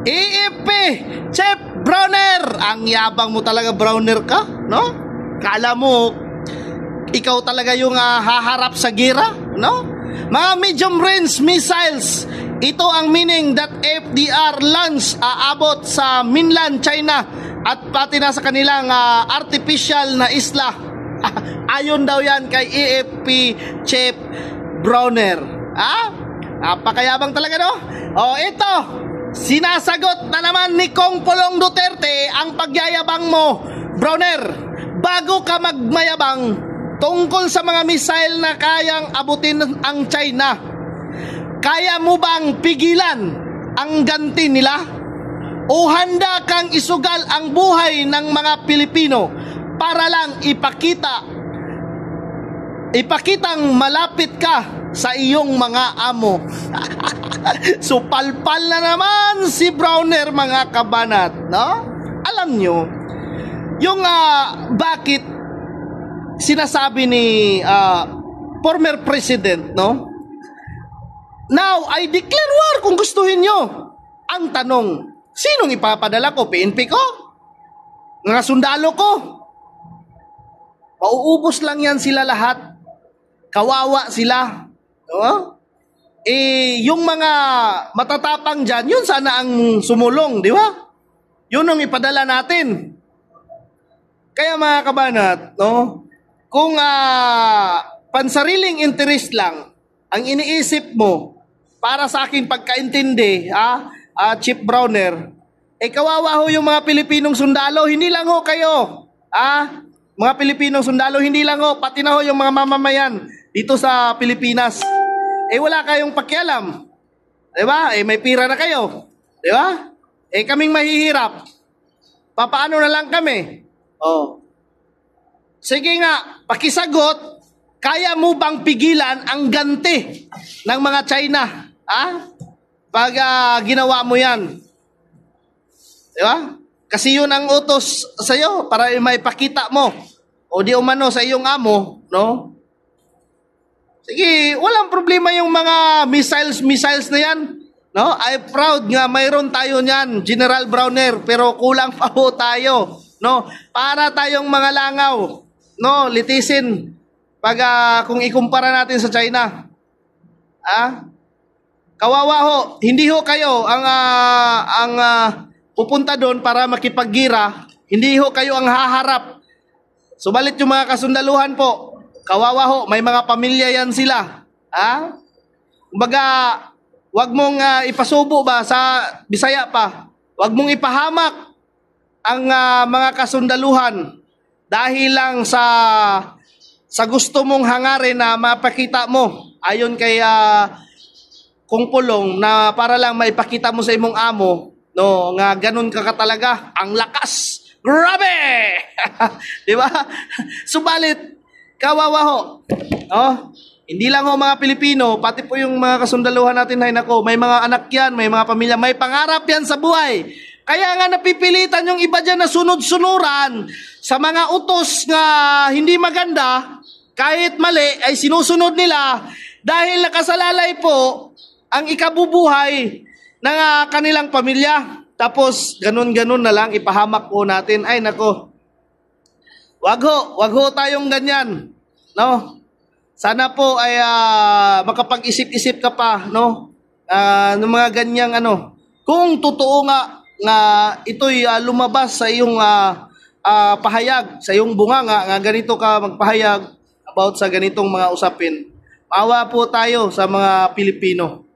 AFP Chef Browner. Ang yabang mo talaga, Browner ka, no? Kala mo ikaw talaga yung haharap sa gira, no? Mga medium range missiles. Ito ang meaning that FDR launch aabot sa mainland China at pati na sa kanilang artificial na isla. Ayon daw yan kay AFP Chef Browner. Napakayabang talaga, no? O ito, sinasagot na naman ni Kong Pulong Duterte ang pagyayabang mo, Browner. Bago ka magmayabang tungkol sa mga missile na kayang abutin ang China, kaya mo bang pigilan ang ganti nila? O handa kang isugal ang buhay ng mga Pilipino para lang ipakitang malapit ka sa iyong mga amo? So palpal na naman si Browner, mga kabanat, no? Alam nyo yung bakit sinasabi ni former president, no? Now, I declare war kung gustuhin nyo. Ang tanong, sinong ipapadala ko? PNP ko? Mga sundalo ko? Mauubos lang yan sila lahat. Kawawa sila. No? Yung mga matatapang dyan, yun sana ang sumulong, di ba? Yun ang ipadala natin. Kaya mga kabanat, no? Kung pansariling interest lang ang iniisip mo para sa aking pagkaintindi, Chief Browner, kawawa ho yung mga Pilipinong sundalo. Hindi lang ho kayo, mga Pilipinong sundalo, hindi lang ho, pati na ho yung mga mamamayan dito sa Pilipinas. Wala kayong pakialam. Diba? May pira na kayo. Diba? Kaming mahihirap. Papaano na lang kami? Sige nga, pakisagot, kaya mo bang pigilan ang ganti ng mga China? Pag ginawa mo yan. Diba? Kasi yun ang utos sa'yo para maipakita mo. O di umano sa iyong amo, no? Sige, walang problema yung mga missiles na yan. No? I'm proud nga mayroon tayo niyan, General Browner, pero kulang pa ho tayo, no? Para tayong mga langaw, no, litisin pag kung ikumpara natin sa China. Kawawa ho, hindi ho kayo ang pupunta doon para makipaggira, hindi ho kayo ang haharap. Subalit yung mga kasundaluhan po, kawawa ho, may mga pamilya yan sila. Kumbaga, wag mong ipasubo ba sa Bisaya pa. Wag mong ipahamak ang mga kasundaluhan dahil lang sa gusto mong hangarin na mapakita mo ayon kay Kong Pulong na para lang maipakita mo sa imong amo, no, nga ganun ka talaga, ang lakas. Grabe! Di ba? Subalit, kawawa ho. Hindi lang ho mga Pilipino, pati po yung mga kasundaluhan natin, hay nako, may mga anak yan, may mga pamilya, may pangarap yan sa buhay. Kaya nga napipilitan yung iba dyan na sunod-sunuran sa mga utos nga hindi maganda, kahit mali, ay sinusunod nila dahil nakasalalay po ang ikabubuhay ng kanilang pamilya. Tapos, ganun-ganun na lang, ipahamak po natin. Ay, nako. Wag ho tayong ganyan. No? Sana po ay makapag-isip-isip ka pa, no? Ng mga ganyang Kung totoo nga ito'y lumabas sa iyong pahayag, sa iyong bunganga, nga ganito ka magpahayag about sa ganitong mga usapin. Maawa po tayo sa mga Pilipino.